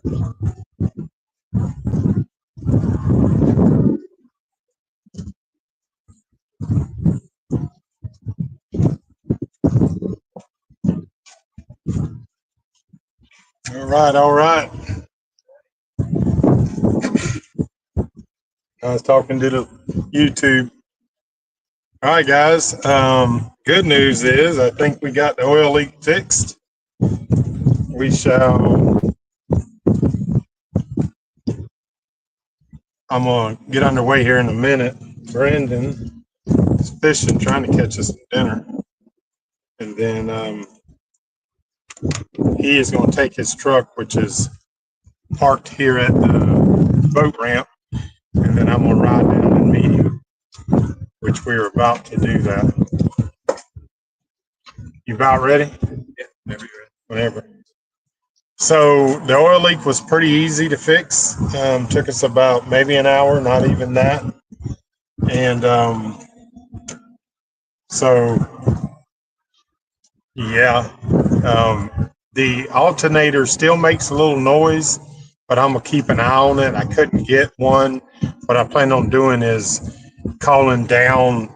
All right. I was talking to the YouTube. All right, guys. Good news is I think we got the oil leak fixed. We shall. I'm gonna get underway here in a minute. Brandon is fishing, trying to catch us some dinner, and then he is going to take his truck, which is parked here at the boat ramp, and then I'm going to ride down and meet him, which we are about to do that. You about ready? Yeah, whenever. So the oil leak was pretty easy to fix. Took us about maybe an hour, not even that. And so, yeah, the alternator still makes a little noise, but I'm going to keep an eye on it. I couldn't get one. What I plan on doing is calling down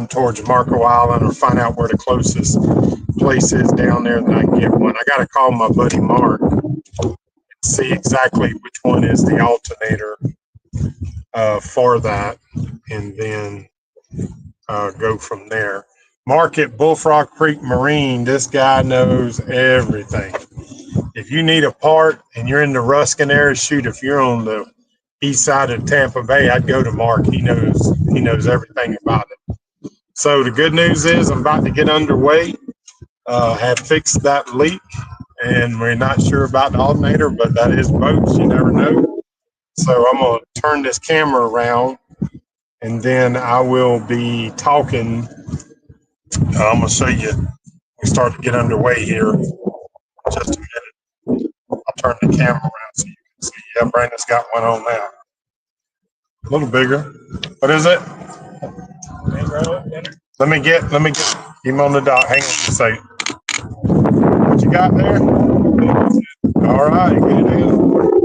towards Marco Island or find out where the closest place is down there that I can get one. I got to call my buddy Mark and see exactly which one is the alternator for that, and then go from there. Mark at Bullfrog Creek Marine, this guy knows everything. If you need a part and you're in the Ruskin area, shoot, if you're on the east side of Tampa Bay, I'd go to Mark. He knows everything about it. So the good news is I'm about to get underway. Have fixed that leak, and we're not sure about the alternator, but that is boats. You never know. So I'm going to turn this camera around, and then I will be talking. I'm going to show you. We start to get underway here. Just a minute. I'll turn the camera around so you can see. Yeah, Brandon's got one on now. A little bigger. What is it? Let me get him on the dock. Hang on a second. What you got there? All right.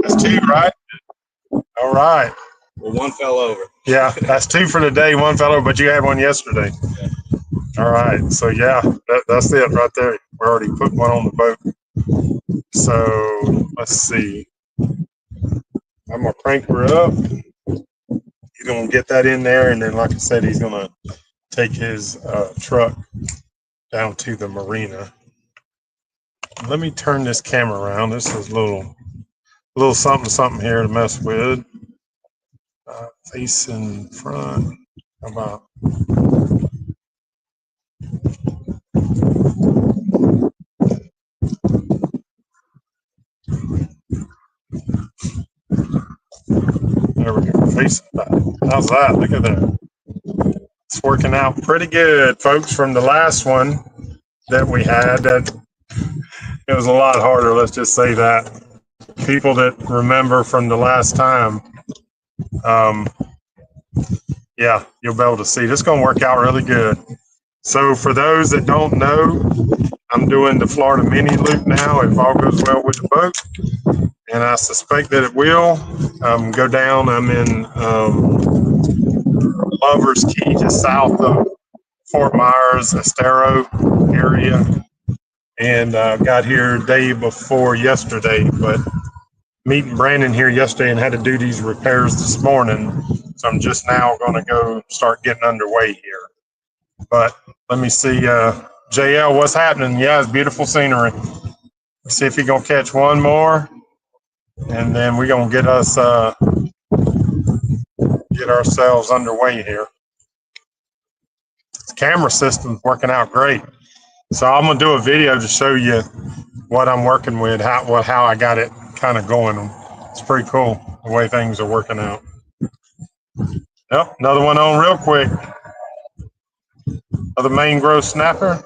That's two, right? All right. Well, one fell over. Yeah, that's two for today. One fell over, but you had one yesterday. Yeah. All right. So, yeah, that's it right there. We already put one on the boat. So, let's see. I'm going to crank her up. He's going to get that in there. And then, like I said, he's going to take his truck down to the marina. Let me turn this camera around. This is a little something here to mess with. Facing front. How about? There we go. Facing back. How's that? Look at that. It's working out pretty good, folks. From the last one that we had, that it was a lot harder. Let's just say that. People that remember from the last time, yeah, you'll be able to see. This is going to work out really good. So for those that don't know, I'm doing the Florida mini loop now, if all goes well with the boat. And I suspect that it will go down. I'm in Lover's Key, just south of Fort Myers, Estero area. And got here day before yesterday, but meeting Brandon here yesterday and had to do these repairs this morning. So I'm just now going to go start getting underway here. But let me see, JL, what's happening? Yeah, it's beautiful scenery. Let's see if he's going to catch one more. And then we're going to get us, get ourselves underway here. The camera system's working out great. So I'm going to do a video to show you what I'm working with, how I got it kind of going. It's pretty cool the way things are working out. Yep, another one on real quick. Another main growth snapper.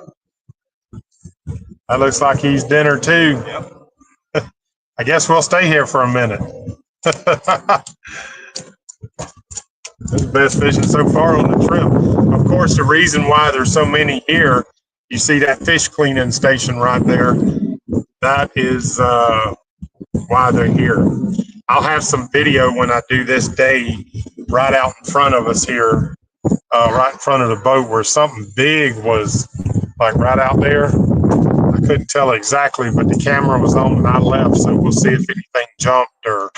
That looks like he's dinner too. Yep. I guess we'll stay here for a minute. This is the best fishing so far on the trip. Of course, the reason why there's so many here, you see that fish cleaning station right there. That is why they're here. I'll have some video when I do this day right out in front of us here, right in front of the boat where something big was like right out there. I couldn't tell exactly, but the camera was on and I left, so we'll see if anything jumped or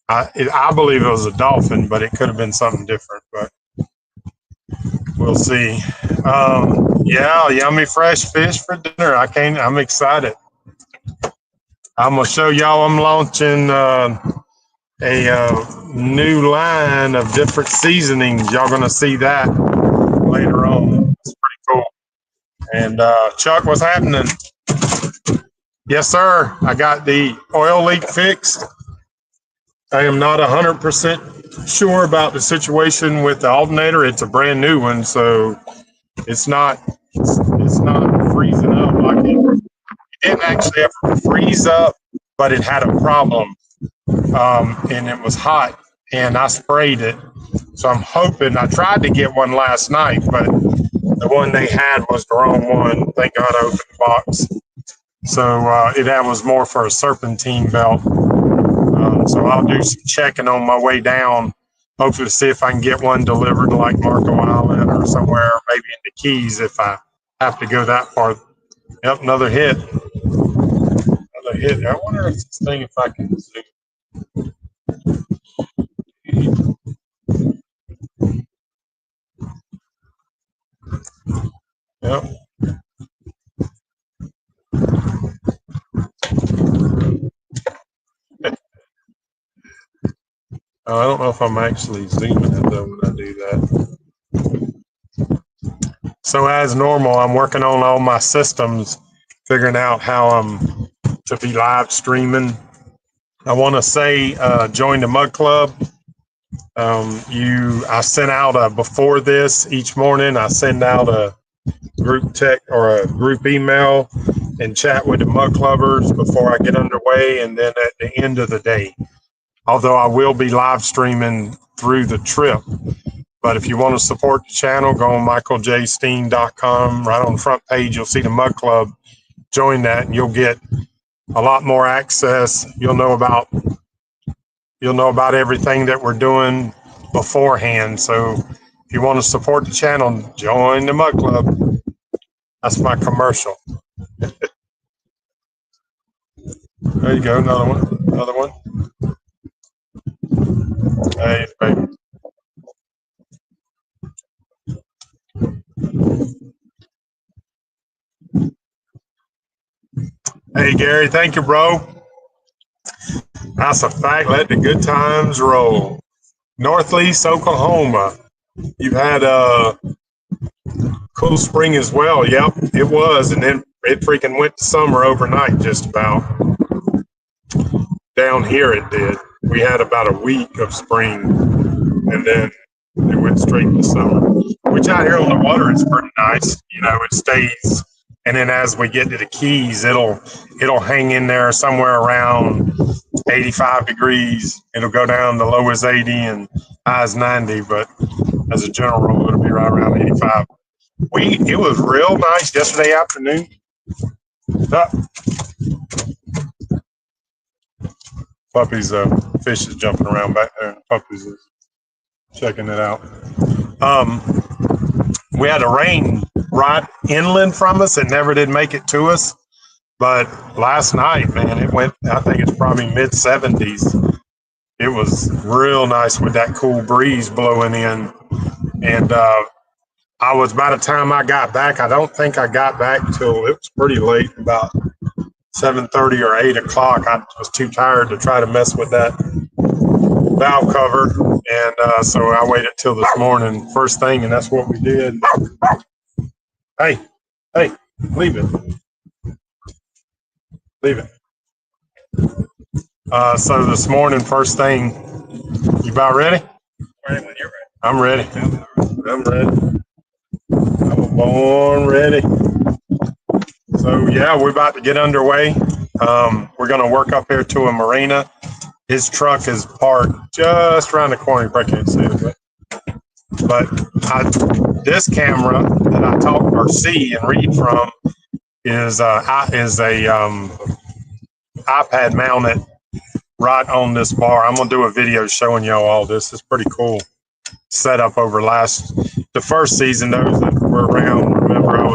I believe it was a dolphin, but it could have been something different, but we'll see. Yeah, yummy fresh fish for dinner. I'm excited. I'm gonna show y'all I'm launching a new line of different seasonings. Y'all gonna see that later on. It's pretty cool. And Chuck, what's happening? Yes, sir. I got the oil leak fixed. I am not 100% sure about the situation with the alternator. It's a brand new one, so it's not freezing up like it didn't actually ever freeze up, but it had a problem, and it was hot, and I sprayed it. So I'm hoping. I tried to get one last night, but the one they had was the wrong one. Thank God I opened the box. So it was more for a serpentine belt. So I'll do some checking on my way down, hopefully see if I can get one delivered to like Marco Island or somewhere, maybe in the Keys if I have to go that far. Yep, another hit. Another hit. I wonder if this thing, if I can zoom. Yep. I don't know if I'm actually zooming it though when I do that. So as normal, I'm working on all my systems, figuring out how I'm to be live streaming. I want to say join the Mug Club. I sent out before this each morning. I send out a group text or a group email and chat with the Mug Clubbers before I get underway, and then at the end of the day. Although I will be live streaming through the trip. But if you want to support the channel, go on michaeljsteen.com. Right on the front page, you'll see the Mug Club. Join that, and you'll get a lot more access. You'll know about everything that we're doing beforehand. So if you want to support the channel, join the Mug Club. That's my commercial. There you go, another one. Another one. Hey, baby. Hey, Gary, thank you, bro. That's a fact. Let the good times roll. Northeast Oklahoma. You've had a cool spring as well. Yep, it was. And then it freaking went to summer overnight, just about. Down here it did. We had about a week of spring, and then it went straight to summer. Which out here on the water is pretty nice. You know, it stays. And then as we get to the Keys, it'll hang in there somewhere around 85 degrees. It'll go down, the low is 80 and high is 90, but as a general rule, it'll be right around 85. It was real nice yesterday afternoon. Puppies, fish is jumping around back there, and the puppies is checking it out. We had a rain right inland from us. It never did make it to us. But last night, man, it went, I think it's probably mid 70s. It was real nice with that cool breeze blowing in. And by the time I got back, I don't think I got back till it was pretty late, about 7:30 or 8 o'clock. I was too tired to try to mess with that valve cover. And so I waited till this morning, first thing, and that's what we did. Hey, leave it. Leave it. So this morning, first thing, you about ready? Ready when you're ready. I'm ready. I'm ready. I'm born ready. So yeah, we're about to get underway. We're going to work up here to a marina. His truck is parked just around the corner. You can't see it, but this camera that I talk or see and read from is a iPad mounted right on this bar. I'm gonna do a video showing y'all all this. It's pretty cool setup over the first season. Those that were around remember I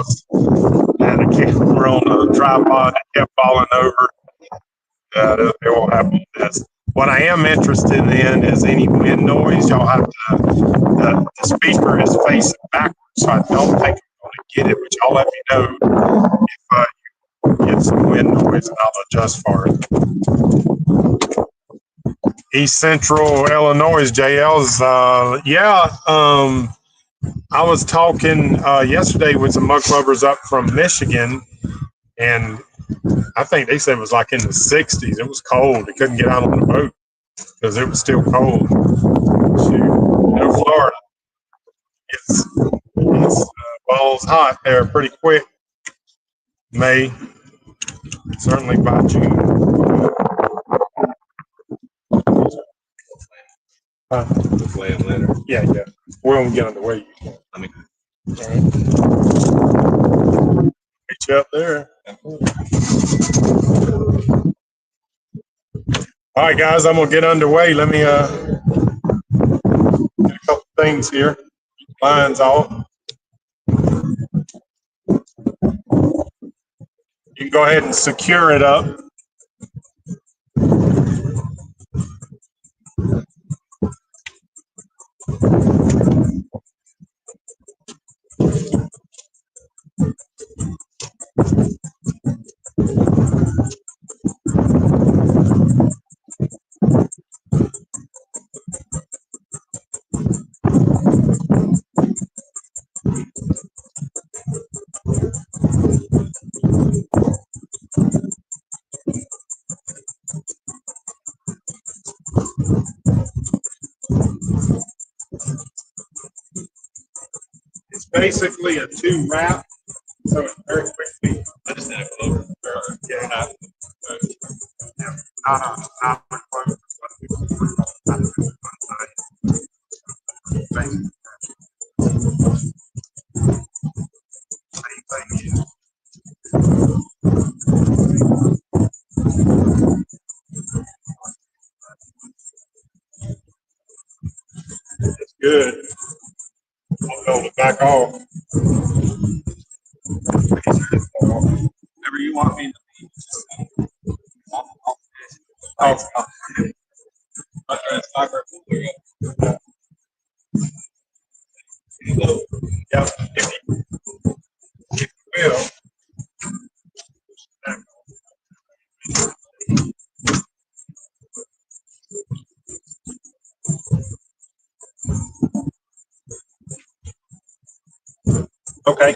had a camera on a tripod that kept falling over. It won't happen with this. What I am interested in is any wind noise. Y'all have to, the speaker is facing backwards, so I don't think I'm going to get it, but y'all let me know if you get some wind noise and I'll adjust for it. East Central Illinois, JL's, I was talking yesterday with some mud clubbers up from Michigan, and I think they said it was like in the 60s. It was cold. They couldn't get out on the boat because it was still cold. Shoot. Florida, it's balls hot there pretty quick. May, certainly by June. The flame later. Yeah. We won't get underway. I mean, all right. Meet you up there. All right, guys, I'm gonna get underway. Let me get a couple things here. Lines off. You can go ahead and secure it up. It's basically a 2 wrap, so it's very quickly. I just did a clover. Yeah. Not a clover. It's good. I'll build it back off. Whatever you want me to be. Oh. Yep. If you will. Okay.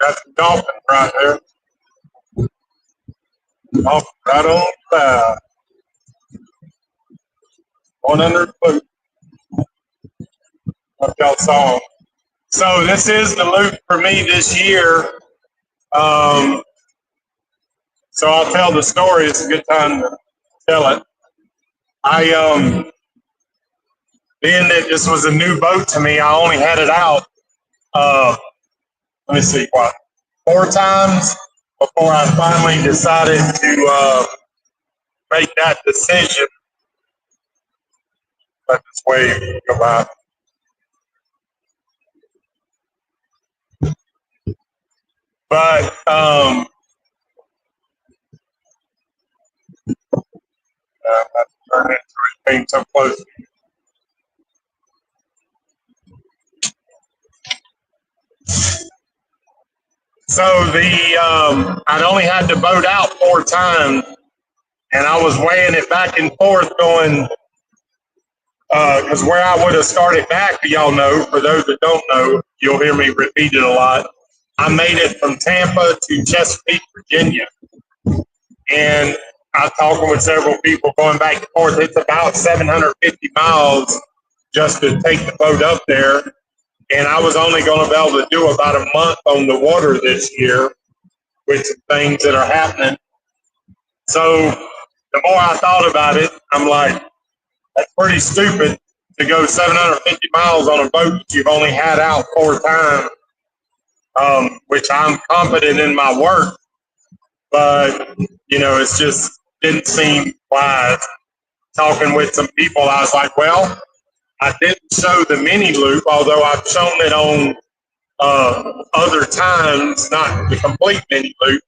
Got some dolphins right there. Dolphins right on the side. One under the boot. What y'all saw. So this is the loop for me this year. So I'll tell the story. It's a good time to tell it. Being that this was a new boat to me, I only had it out, let me see, 4 times before I finally decided to make that decision. Let this wave go by. But I have to turn into it being so close. So I'd only had the boat out 4 times, and I was weighing it back and forth, going because where I would have started back, y'all know. For those that don't know, you'll hear me repeat it a lot. I made it from Tampa to Chesapeake, Virginia, and I'm talking with several people going back and forth. It's about 750 miles just to take the boat up there. And I was only going to be able to do about a month on the water this year with some things that are happening. So the more I thought about it, I'm like, that's pretty stupid to go 750 miles on a boat that you've only had out 4 times, which I'm confident in my work. But, it's just didn't seem wise. Talking with some people, I was like, well, I didn't show the mini loop, although I've shown it on other times, not the complete mini loop,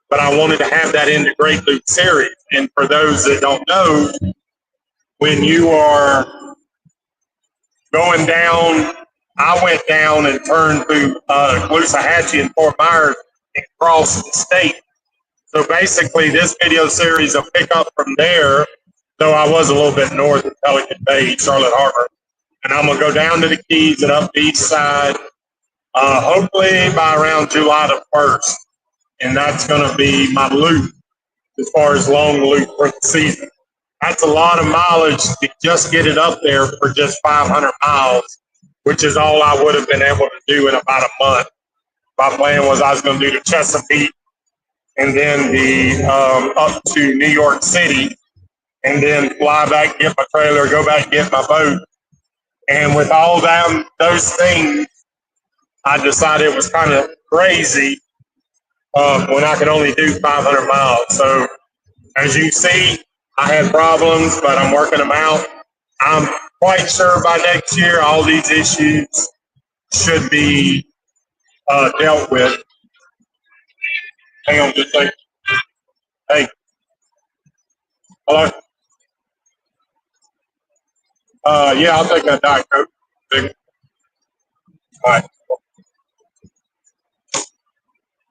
but I wanted to have that in the Great Loop series. And for those that don't know, when you are going down, I went down and turned through Caloosahatchee and Fort Myers and crossed the state. So basically, this video series will pick up from there, though I was a little bit north of Pelican Bay, Charlotte Harbor. And I'm going to go down to the Keys and up the east side, hopefully by around July the 1st. And that's going to be my loop as far as long loop for the season. That's a lot of mileage to just get it up there for just 500 miles, which is all I would have been able to do in about a month. My plan was I was going to do the Chesapeake and then the up to New York City, and then fly back, get my trailer, go back, get my boat. And with all those things, I decided it was kind of crazy when I could only do 500 miles. So as you see, I had problems, but I'm working them out. I'm quite sure by next year, all these issues should be dealt with. Hang on just a second. Hey. Hello? Yeah, I'll take that Diet Coke. All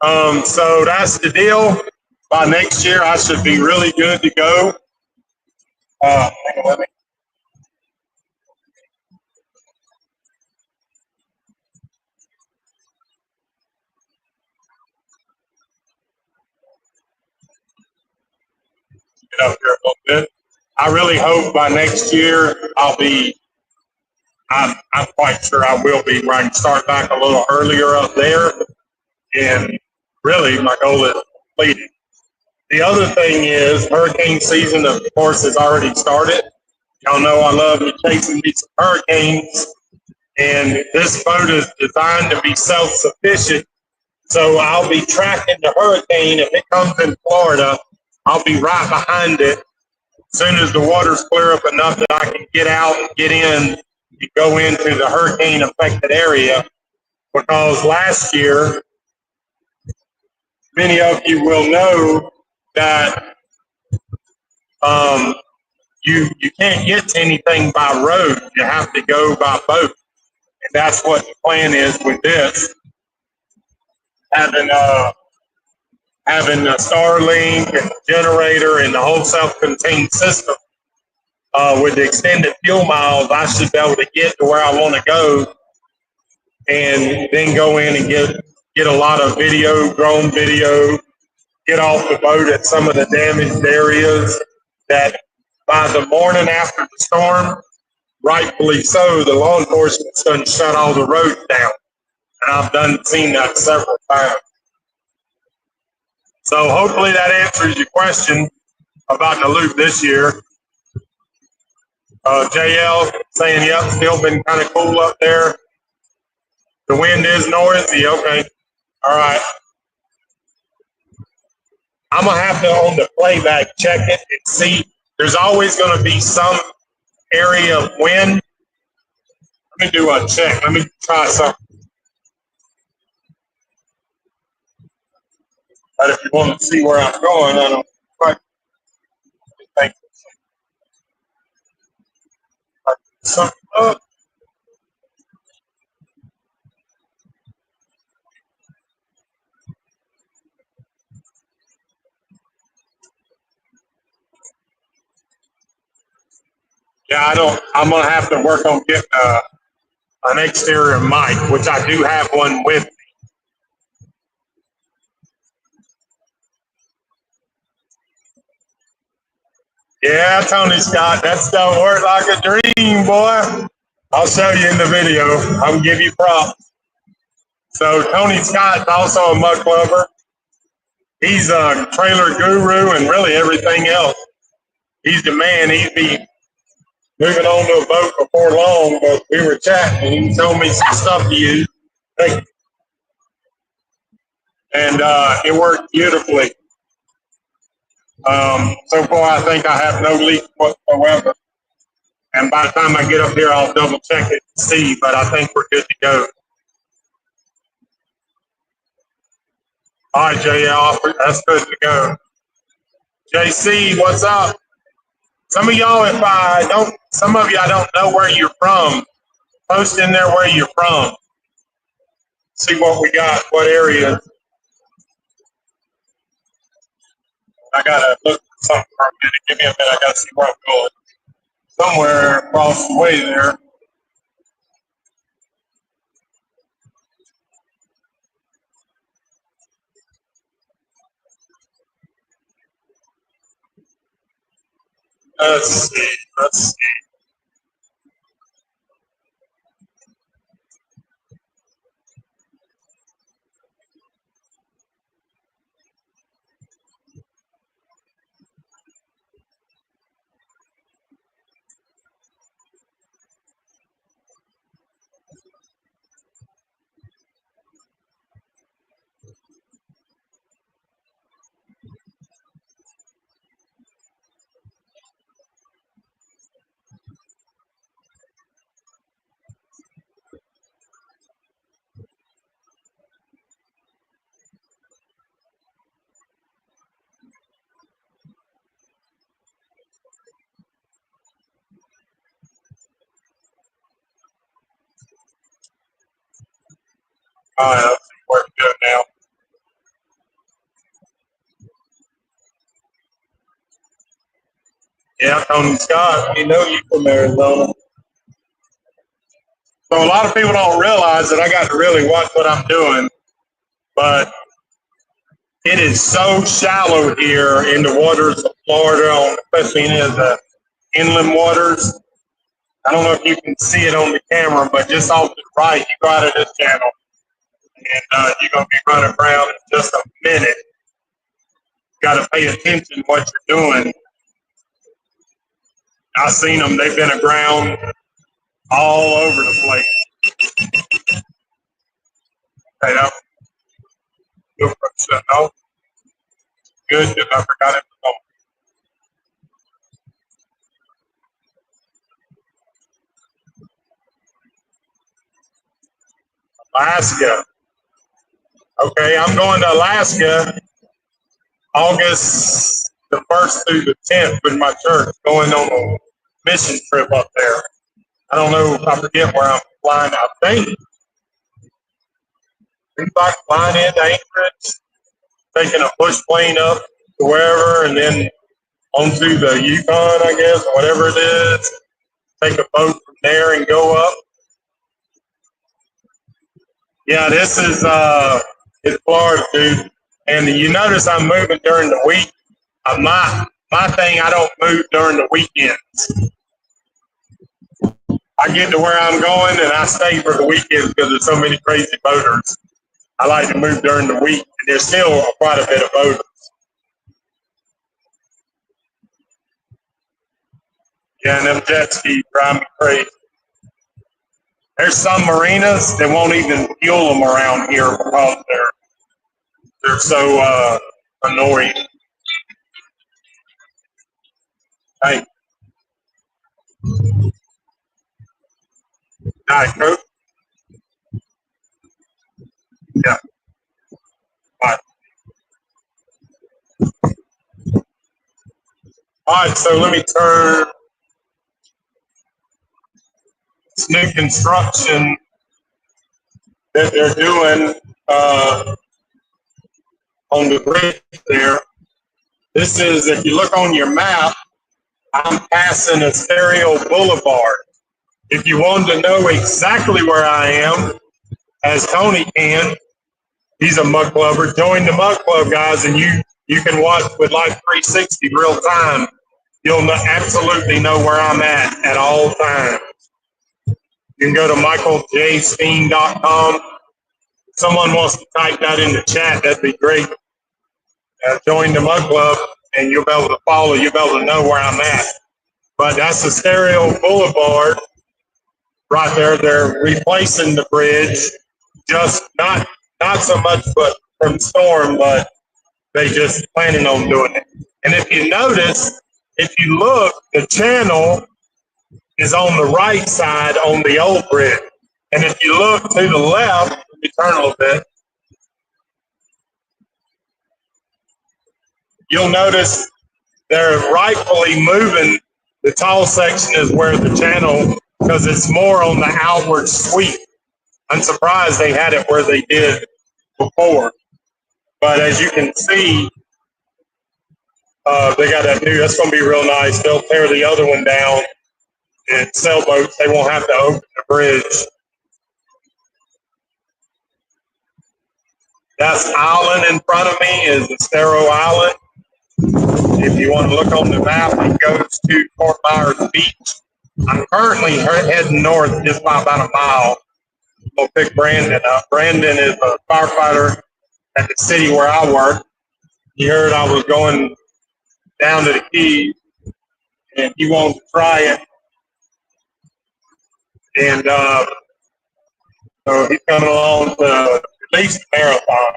right. So that's the deal. By next year, I should be really good to go. Hang on, let me. Get up here a little bit. I really hope by next year I'm quite sure I will be where I can start back a little earlier up there. And really, my goal is completed. The other thing is hurricane season, of course, has already started. Y'all know I love chasing these hurricanes. And this boat is designed to be self-sufficient. So I'll be tracking the hurricane. If it comes in Florida, I'll be right behind it. As soon as the waters clear up enough that I can get out and get in and go into the hurricane affected area. Because last year, many of you will know that you can't get to anything by road. You have to go by boat. And that's what the plan is with this. Having a Starlink and a generator and the whole self-contained system. With the extended fuel miles, I should be able to get to where I want to go and then go in and get get a lot of video, drone video, get off the boat at some of the damaged areas that by the morning after the storm, rightfully so, the law enforcement's done shut all the roads down. And I've seen that several times. So hopefully that answers your question about the loop this year. JL saying, yep, still been kind of cool up there. The wind is noisy. Okay. All right. I'm going to have to, on the playback, check it and see. There's always going to be some area of wind. Let me do a check. Let me try something. But if you want to see where I'm going, I don't quite think something up. Yeah, I'm going to have to work on getting an exterior mic, which I do have one with me. Yeah, Tony Scott, that stuff worked like a dream, boy. I'll show you in the video. I'll give you props. So Tony Scott's also a muck lover. He's a trailer guru and really everything else. He's the man. He'd be moving on to a boat before long, but we were chatting and he told me some stuff to use. And it worked beautifully. So far, I think I have no leak whatsoever. And by the time I get up here, I'll double check it and see, but I think we're good to go. All right, JL, that's good to go. JC, what's up? Some of y'all, some of you, I don't know where you're from. Post in there where you're from. See what we got, what area. I gotta look for something for a minute. Give me a minute, I gotta see where I'm going. Somewhere across the way there. Let's see. All right, let's see where to go now. Yeah, Tony Scott, we know you from Arizona. So a lot of people don't realize that I got to really watch what I'm doing, but it is so shallow here in the waters of Florida, especially in the inland waters. I don't know if you can see it on the camera, but just off to the right, you go out of this channel, and you're going to be running around in just a minute. You got to pay attention to what you're doing. I've seen them. They've been aground all over the place. Okay, now, no, good. I forgot it. Alaska. Okay, I'm going to Alaska August the 1st through the 10th with my church, going on a mission trip up there. I don't know if I forget where I'm flying. I think we're like flying into Anchorage, taking a push plane up to wherever, and then onto the Yukon, I guess, whatever it is. Take a boat from there and go up. Yeah, this is It's Florida, dude. And you notice I'm moving during the week. My thing, I don't move during the weekends. I get to where I'm going and I stay for the weekends because there's so many crazy boaters. I like to move during the week, and there's still quite a bit of boaters. Yeah, and them jet skis drive me crazy. There's some marinas that won't even fuel them around here because they're so annoying. Hey, hi, Coach. Yeah, bye. All right, so let me turn this new construction that they're doing on the bridge there. This is, if you look on your map, I'm passing a stereo boulevard. If you wanted to know exactly where I am, as Tony can, he's a mud clubber. Join the mud club, guys, and you can watch with Live 360 real time. You'll absolutely know where I'm at all times. You can go to michaeljsteen.com. If someone wants to type that in the chat, that'd be great. Join the mud club, and you'll be able to follow. You'll be able to know where I'm at. But that's the stereo boulevard right there. They're replacing the bridge, just not so much but from storm, but they just planning on doing it. And if you notice, if you look, the channel is on the right side on the old bridge. And if you look to the left, let me turn a little bit, you'll notice they're rightfully moving. The tall section is where the channel, because it's more on the outward sweep. I'm surprised they had it where they did before. But as you can see, they got that new, that's going to be real nice. They'll tear the other one down and sailboats. They won't have to open the bridge. That island in front of me is the Staro Island. If you want to look on the map, it goes to Fort Myers Beach. I'm currently heading north just by about a mile. We'll pick Brandon up. Brandon is a firefighter at the city where I work. He heard I was going down to the Keys, and he wanted to try it. And so he's coming along to at least the marathon.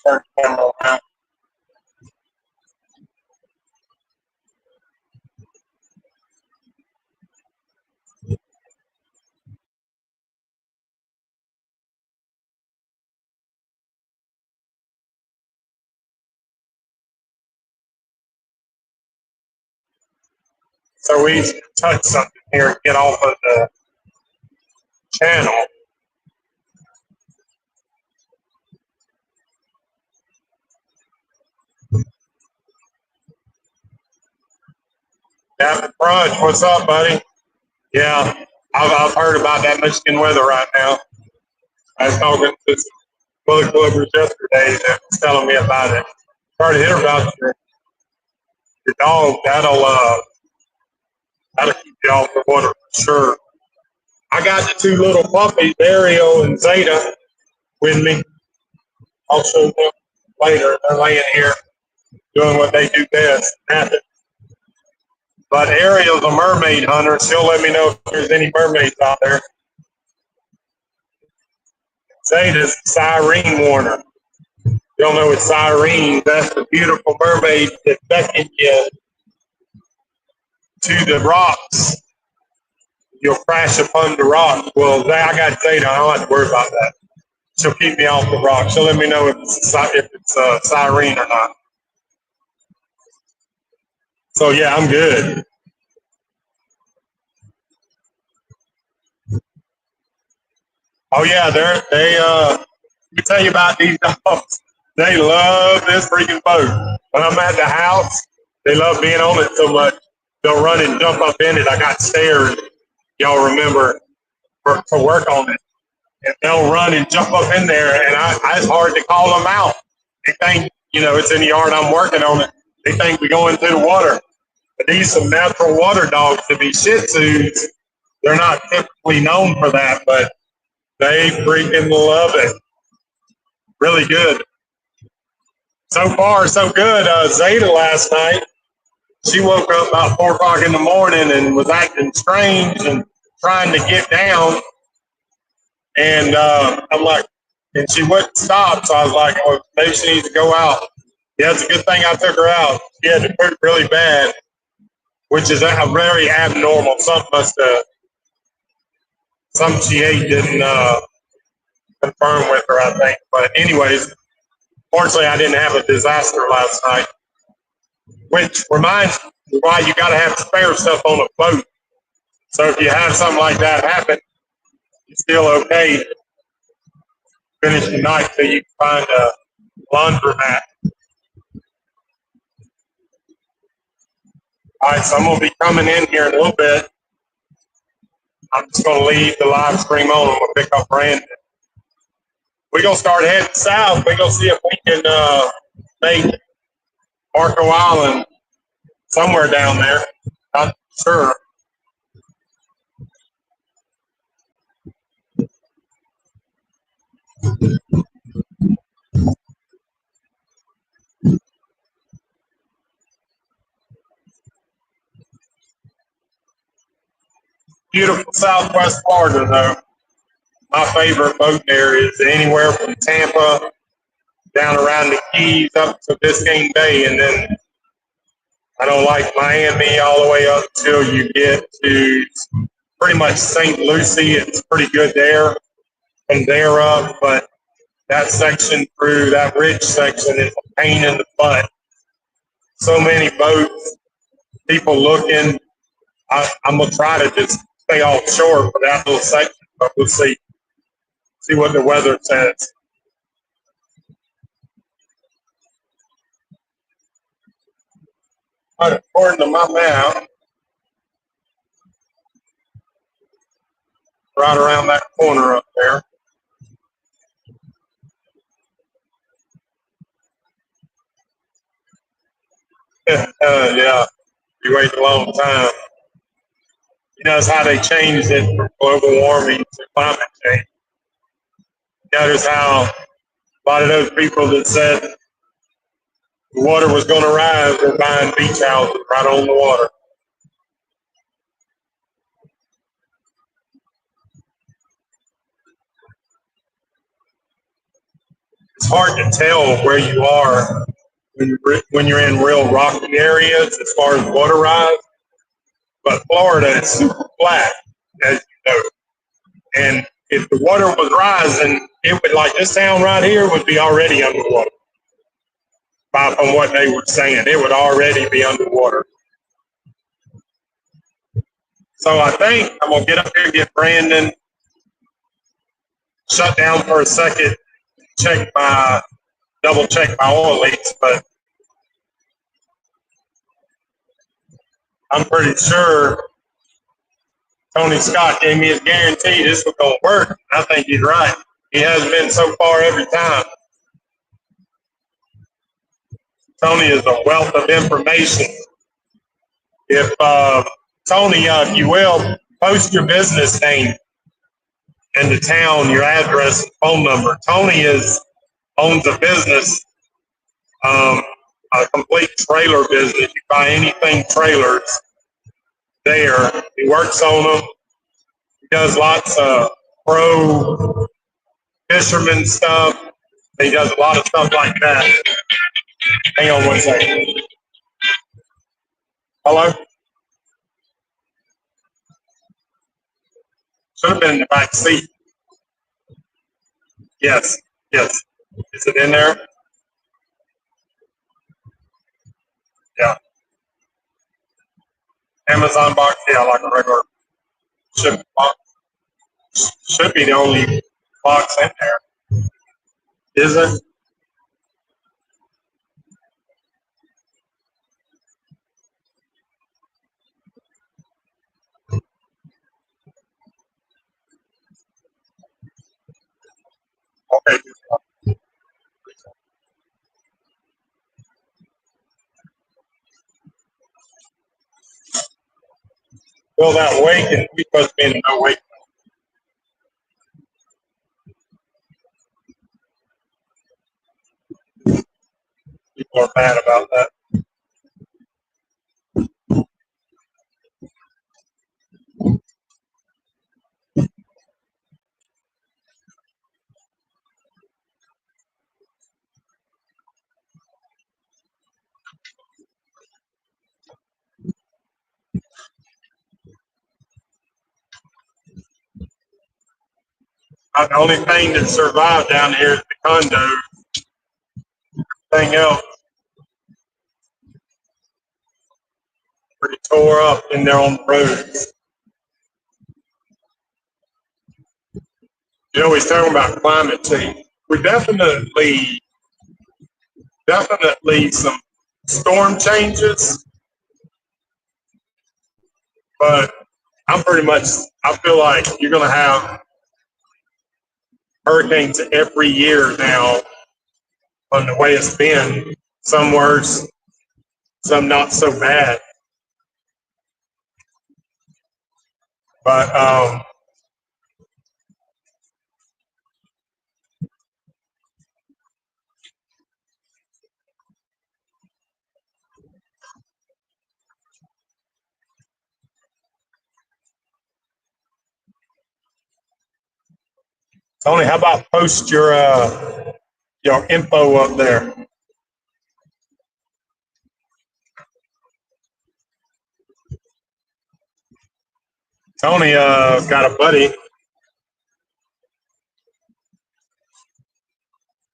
Turn the camera around. So we touch something here and get off of the channel. Captain Crunch, what's up, buddy? Yeah, I've heard about that Michigan weather right now. I was talking to some bullet clubbers yesterday that was telling me about it. Sorry to hear about your dog. That'll keep you off the water for sure. I got the two little puppies, Ariel and Zeta, with me. I'll show them later. They're laying here doing what they do best, napping. But Ariel's a mermaid hunter. She'll let me know if there's any mermaids out there. Zeta's Siren Warner. You don't know it's Siren. That's the beautiful mermaid that beckons you to the rocks. You'll crash upon the rocks. Well, I got Zeta. I don't have to worry about that. She'll keep me off the rock. She'll let me know if it's a siren or not. So yeah, I'm good. Oh yeah, let me tell you about these dogs. They love this freaking boat. When I'm at the house, they love being on it so much. They'll run and jump up in it. I got stairs, y'all remember, to work on it. and they'll run and jump up in there, and it's hard to call them out. They think, it's in the yard, I'm working on it. They think we go into the water. But these some natural water dogs. To be Shih Tzus, they're not typically known for that, but they freaking love it. Really good. So far, so good. Zeta last night, she woke up about 4 o'clock in the morning and was acting strange and trying to get down. And I'm like, and she wouldn't stop. So I was like, well, maybe she needs to go out. Yeah, it's a good thing I took her out. She had to poop really bad, which is very abnormal. Something she ate didn't confirm with her, I think. But anyways, fortunately, I didn't have a disaster last night, which reminds me why you got to have spare stuff on a boat. So if you have something like that happen, you're still okay. Finish the night till you can find a laundromat. All right, so I'm going to be coming in here in a little bit. I'm just going to leave the live stream on. I'm going to pick up Brandon. We're going to start heading south. We're going to see if we can make Marco Island somewhere down there. Not sure. Beautiful Southwest Florida, though. My favorite boat area is anywhere from Tampa down around the Keys up to Biscayne Bay, and then I don't like Miami all the way up till you get to pretty much St. Lucie. It's pretty good there and there up, but that section through that ridge section is a pain in the butt. So many boats, people looking. I'm gonna try to just stay offshore for that little section, but we'll see what the weather says. But according to my map, right around that corner up there. Yeah, you wait a long time. Notice how they changed it from global warming to climate change. Notice how a lot of those people that said the water was going to rise were buying beach houses right on the water. It's hard to tell where you are when you're in real rocky areas as far as water rise, but Florida is super flat, as you know. And if the water was rising, it would, like this town right here, would be already underwater. From what they were saying, it would already be underwater. So I think I'm gonna get up here, get Brandon, shut down for a second, double check my oil leaks, but I'm pretty sure Tony Scott gave me his guarantee this was gonna work. I think he's right. He has been so far every time. Tony is a wealth of information. If Tony, if you will, post your business name and the town, your address, and phone number. Tony owns a business, a complete trailer business. You buy anything trailers there. He works on them. He does lots of pro fisherman stuff. He does a lot of stuff like that. Hang on one second. Hello? Should have been in the back seat. Yes, yes. Is it in there? Yeah. Amazon box, yeah, like a regular shipping box. Should be the only box in there. Is it? Okay. Fill that wake, and we supposed to be in no wake. People are mad about that. The only thing that survived down here is the condo. Everything else pretty tore up in there on the roads. You know, he's talking about climate change. We definitely some storm changes, but I feel like you're going to have hurricanes every year now on the way it's been. Some worse, some not so bad. But Tony, how about post your info up there? Tony got a buddy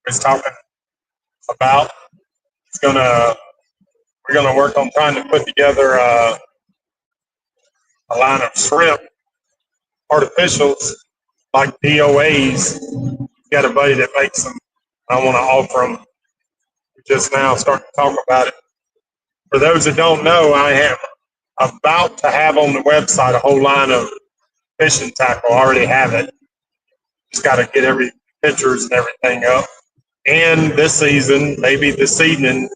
who's talking about. We're gonna work on trying to put together a line of shrimp artificials like DOAs. Got a buddy that makes them. I want to offer them just now. Start to talk about it. For those that don't know, I am about to have on the website a whole line of fishing tackle. I already have it. Just got to get every pictures and everything up. And this season, maybe this evening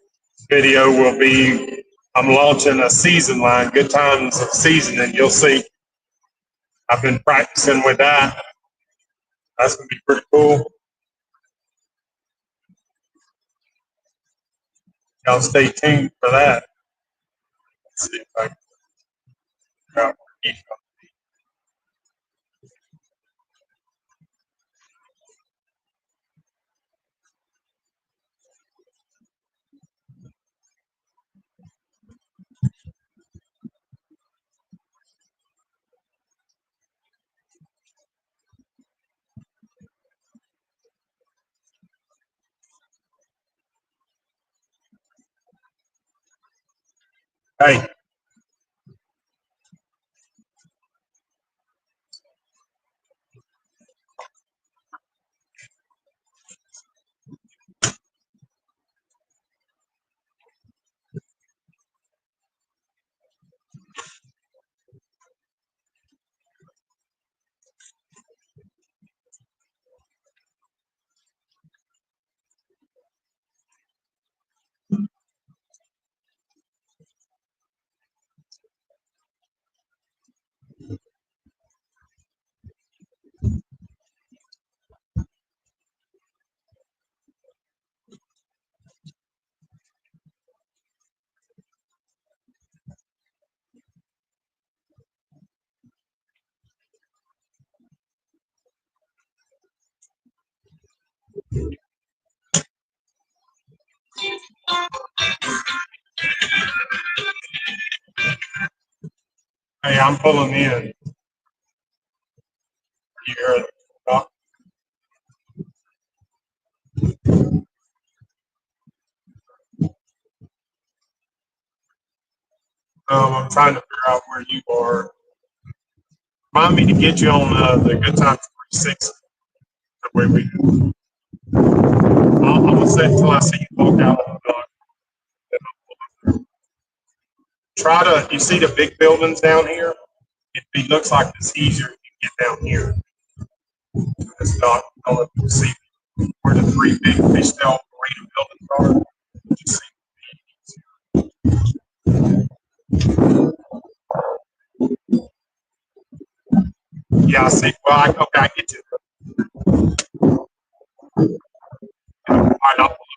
video will be, I'm launching a season line, good times of seasoning. You'll see. I've been practicing with that. That's going to be pretty cool. Y'all stay tuned for that. Let's see if I can figure out where he's going. Hey, hey, I'm pulling in. You heard it. I'm trying to figure out where you are. Remind me to get you on the Good Times 360. The way we do. I'm going to say until I see you walk out on the dock. You see the big buildings down here? It looks like it's easier to get down here. It's not, I'll let you see. where the three big Fishtail marina buildings are. Just yeah, I see. Well, okay, I get you. All right, I'll pull up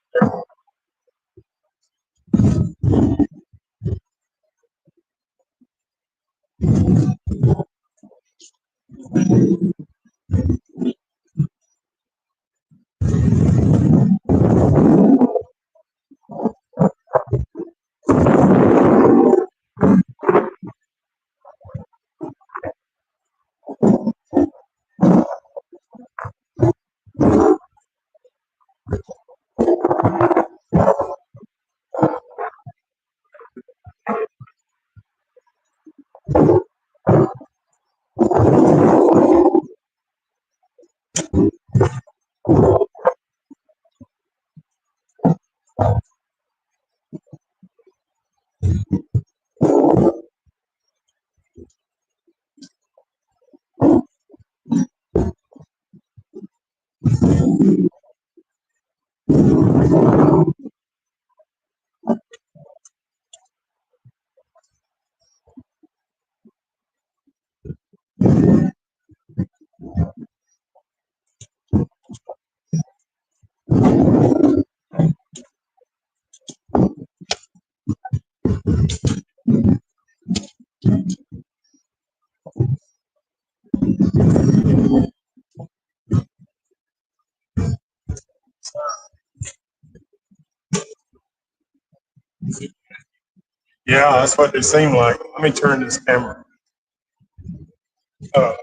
Yeah, that's what they seem like. Let me turn this camera. Uh,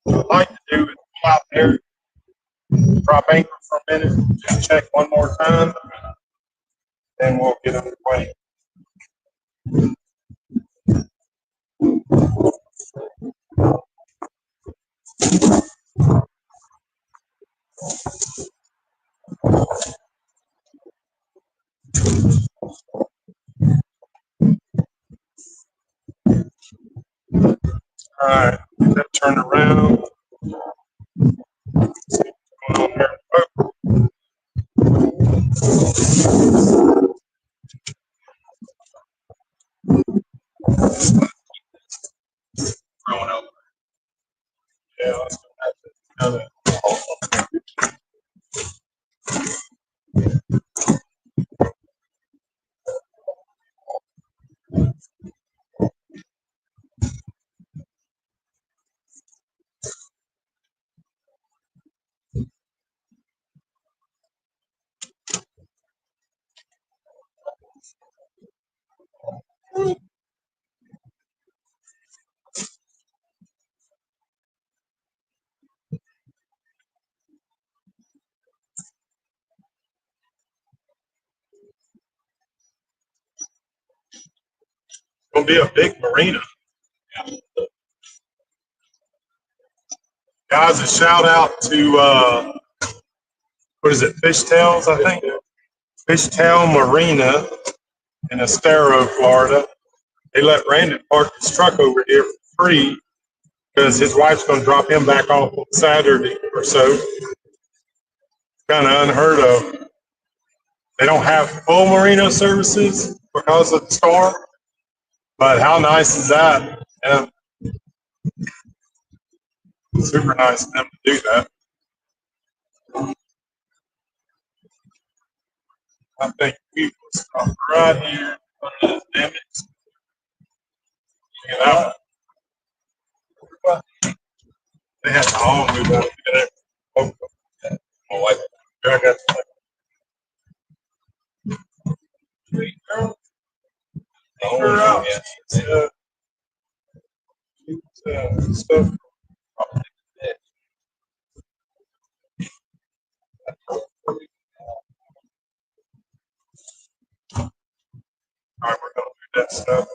what I'd like to do is pull out there, drop anchor for a minute, just check one more time, then we'll get underway. All right, get that turned around. See what's going on there. Oh, Growing up. yeah, let's go back to the other. It's gonna be a big marina. Guys, a shout out to what is it, Fishtails, I think? Fishtail Marina in Estero, Florida. They let Brandon park his truck over here for free because his wife's going to drop him back off on Saturday or so. Kind of unheard of. They don't have full marina services because of the storm, but how nice is that? Yeah, super nice of them to do that. I think we will stop right here on this damage. Look at that one. They had to all move out together. Oh, my wife. I got her out. Stuff. All right, we're going to do that stuff.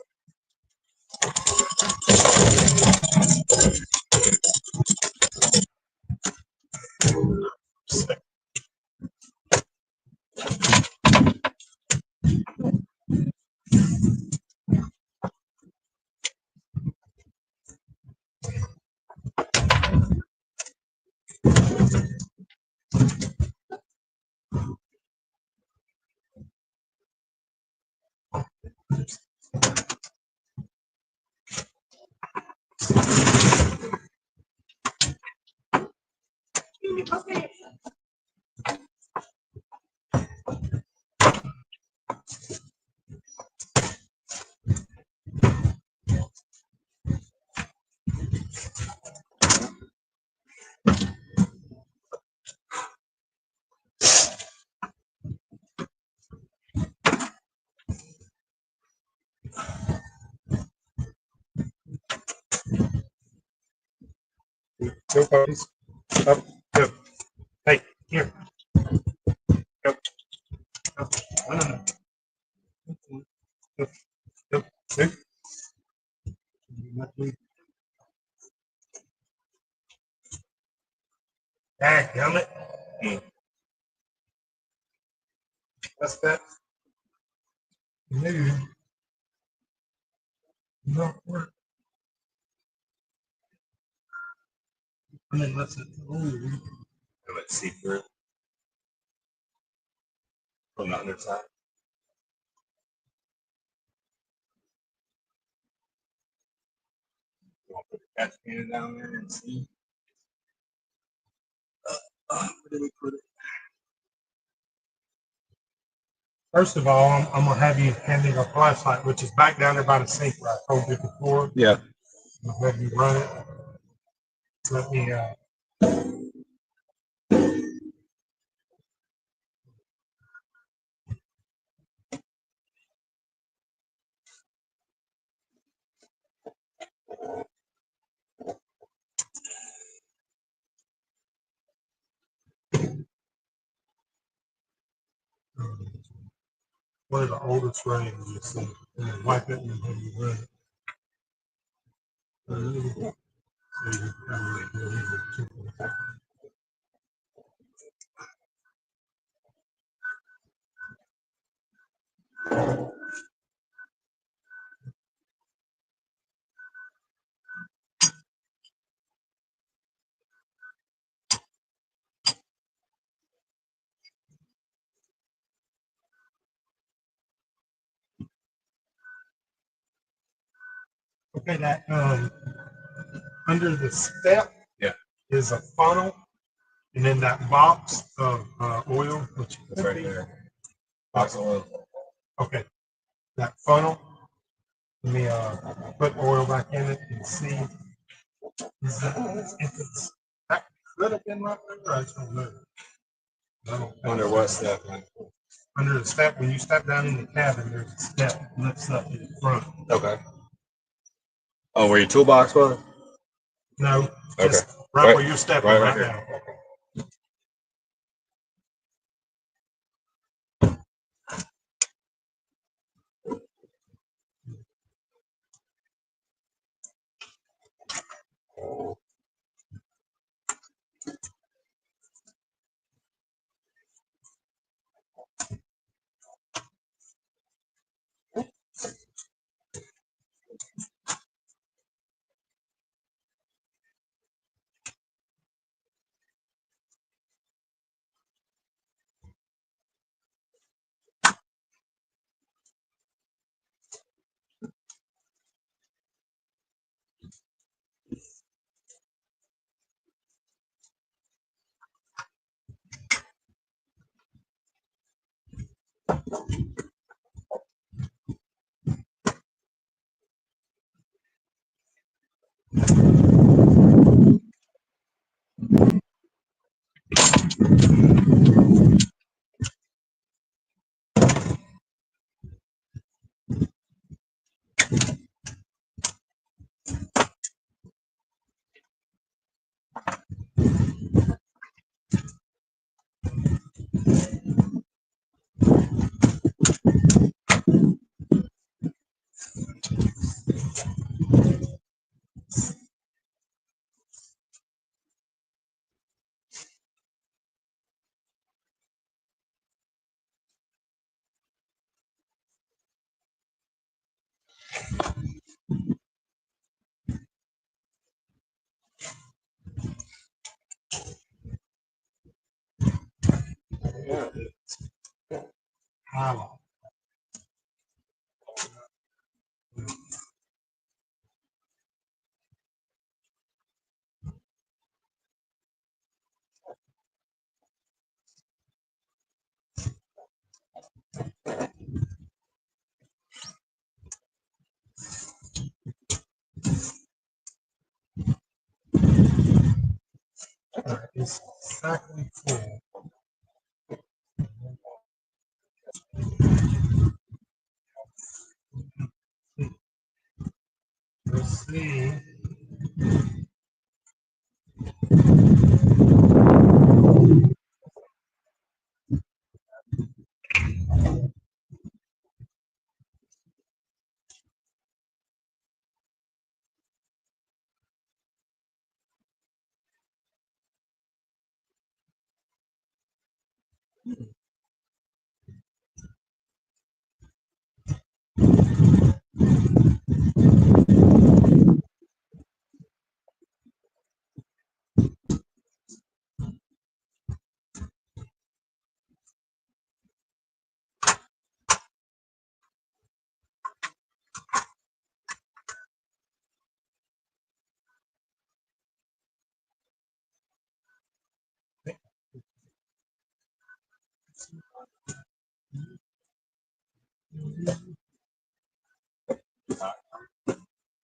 Go, puppies. Up. Go. Hey, here. Go. Go. No, no, no. Go. Go. Go. Dad, helmet. What's that? Maybe not work. Unless it's old. Let's see through from the underside. You want to put the catch can down there and see? Where did we put it? First of all, I'm gonna have you hand me the flashlight, which is back down there by the sink where I told you before. Yeah. I'll have you run it. Let me. One of the oldest frames you see, and then wipe it and then have you run it. So you can kind of Okay, that under the step Yeah. is a funnel, and then that box of oil, which It's right there. Box of oil. Okay, that funnel. Let me put oil back in it and see. Is that, if it's, that could have been right there, I just don't know. I don't think Under so. what step, man? Under the step, when you step down in the cabin, there's a step that lifts up in the front. Okay. Oh, where your toolbox was? No, Okay. just right where you're stepping right here. now. Highlight. It's exactly full. Let's see.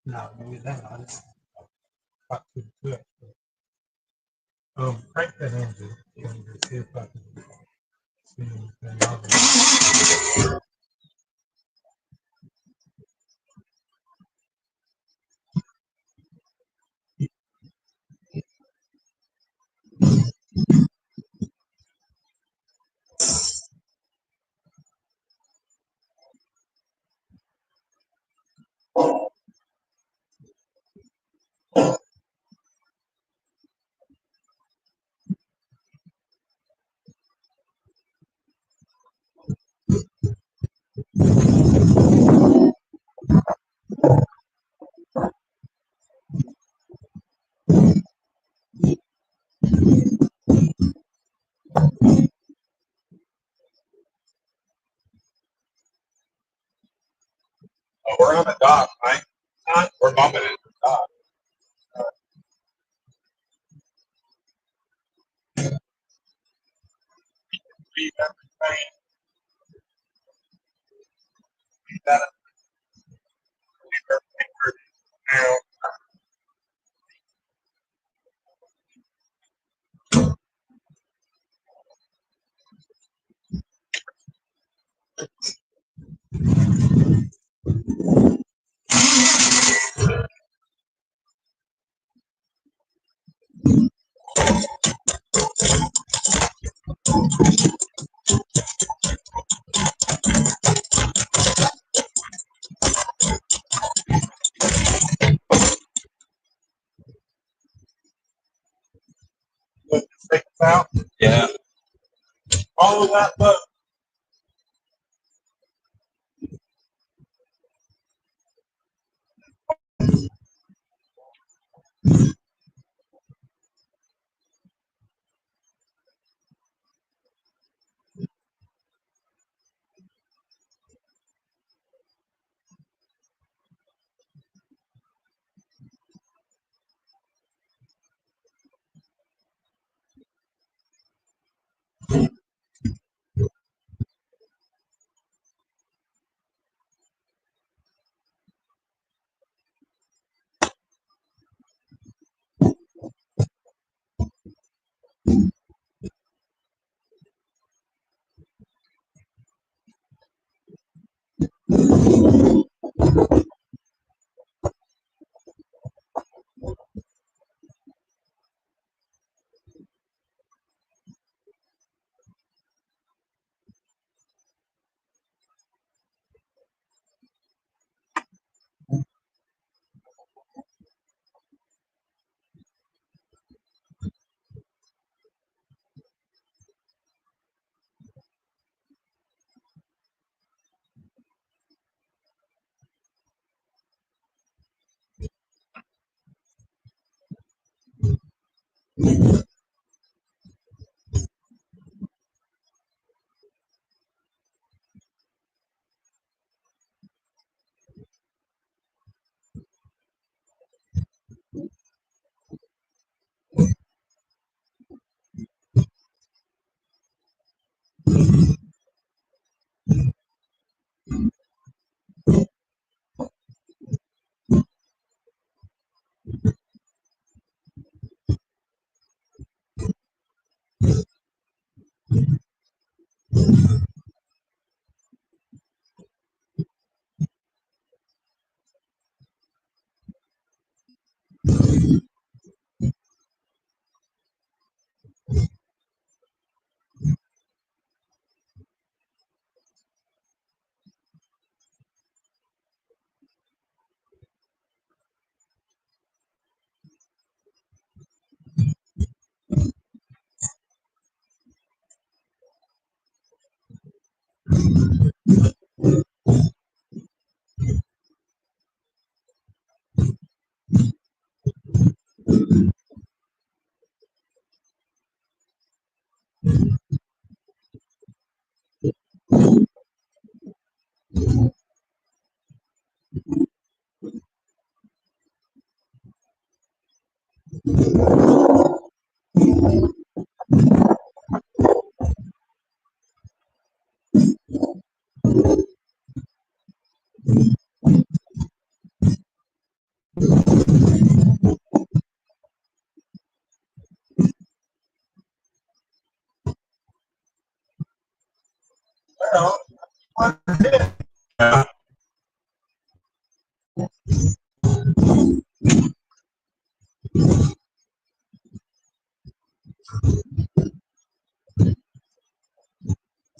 No, maybe that I just got to it. Crank that engine and see if I can see anything. Oh, we're on the dock, right? We're bumping it. Dock. Leave everything. Leave that. Leave everything for now. Look, stick this out. Yeah. Follow that boat.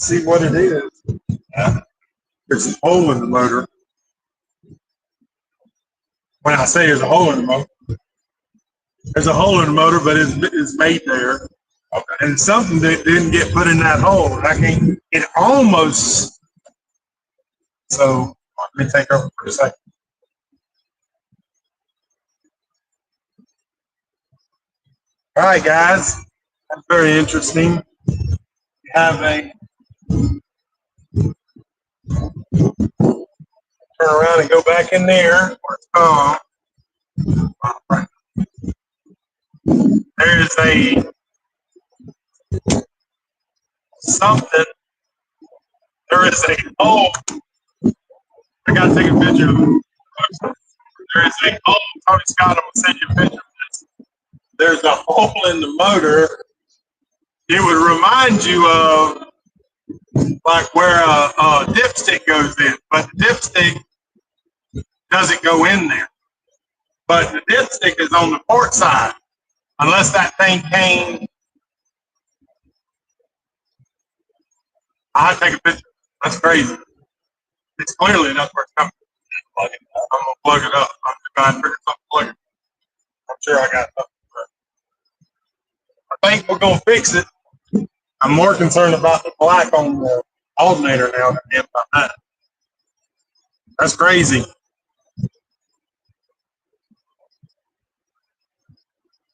see what it is. There's a hole in the motor. When I say there's a hole in the motor, there's a hole in the motor, but it's made there. Okay. And something that didn't get put in that hole. I can't, it almost, so let me take over for a second. All right, guys, that's very interesting. We have a, turn around and go back in there where it's gone. There's a something. There is a hole. I gotta take a picture of it. There is a hole. Tony Scott, I'm gonna send you a picture of this. There's a hole in the motor. It would remind you of like where a dipstick goes in, but the dipstick doesn't go in there. But the dipstick is on the port side, unless that thing came. I'll take a picture. That's crazy. It's clearly that's where it's coming from. I'm gonna plug it up. I'm just trying to figure something to plug it. I'm sure I got something. I think we're gonna fix it. I'm more concerned about the black on the alternator now than I am about that. That's crazy.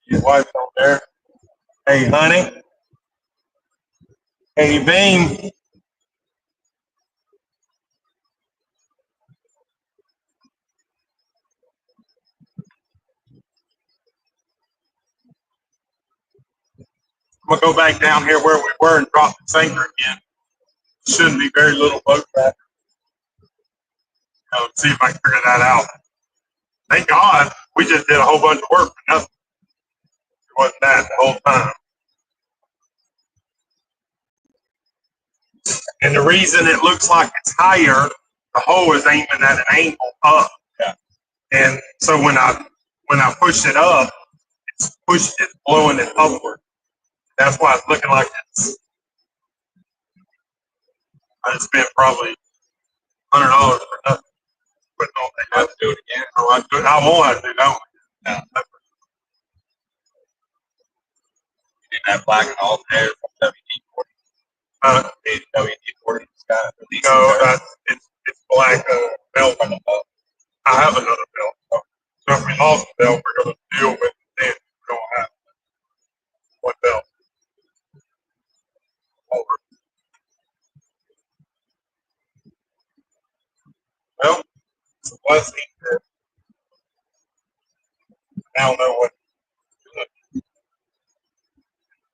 Your wife's on there. Hey, honey. Hey, Beam. I'm gonna go back down here where we were and drop the sinker again. Shouldn't be very little boat traffic. See if I can figure that out. Thank God we just did a whole bunch of work for nothing. It wasn't that the whole time. And the reason it looks like it's higher, the hole is aiming at an angle up. Yeah. And so when I push it up, it's blowing it upward. That's why it's looking like it's. I just spent probably $100 for nothing. Putting on that. I have to do it again. Oh, I won't have to do that one. No. You didn't have black and all there from WD-40. WD-40 got released. No, it's black belt on the belt. I have another belt. So if we lost the belt, we're going to deal with it then. We don't have one belt. Over. Well, it's a blessing. I don't know what to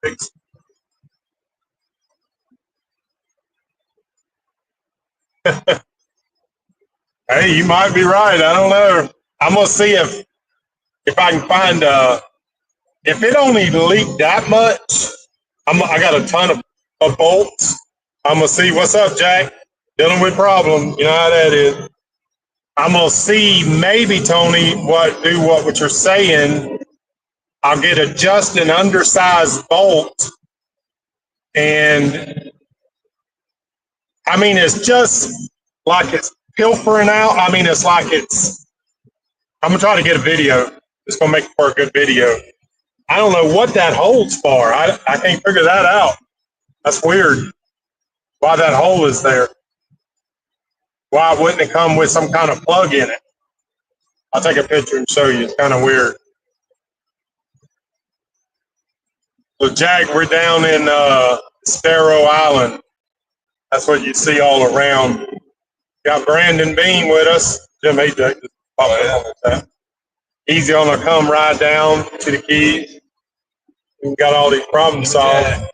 fix. Hey, you might be right. I don't know. I'm gonna see if I can find if it only leaked that much. I got a ton of bolts. I'm gonna see what's up, Jack. Dealing with problems. You know how that is. I'm gonna see maybe Tony what you're saying. I'll get just an undersized bolt, and I mean it's just like it's pilfering out. I mean it's like it's. I'm gonna try to get a video. It's gonna make for a good video. I don't know what that hole's for. I can't figure that out. That's weird. Why that hole is there? Why wouldn't it come with some kind of plug in it? I'll take a picture and show you. It's kind of weird. So, Jack, we're down in Sparrow Island. That's what you see all around. Got Brandon Bean with us. Jim, hey, Jack. Just pop up on that. Easy on the come ride down to the Keys. We got all these problems solved.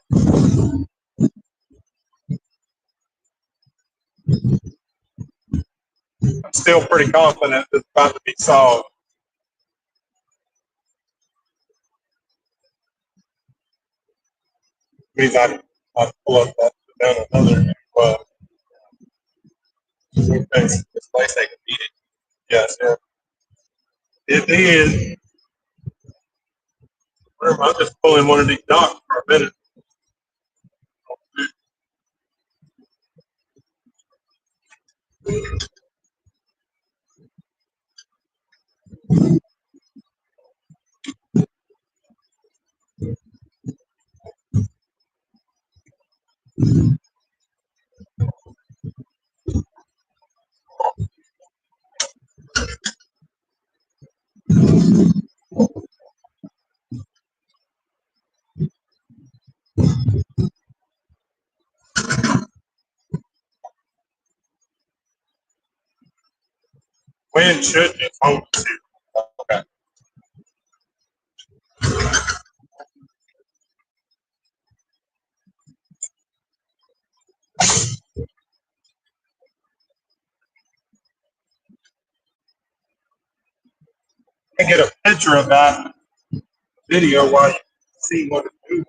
I'm still pretty confident it's about to be solved. Means I pull up that down another. Okay. This place they can beat it. Yes, yeah. It is. I'm just pulling one of these docks for a minute. When should it focus it? Okay. And get a picture of that video while you see what it do.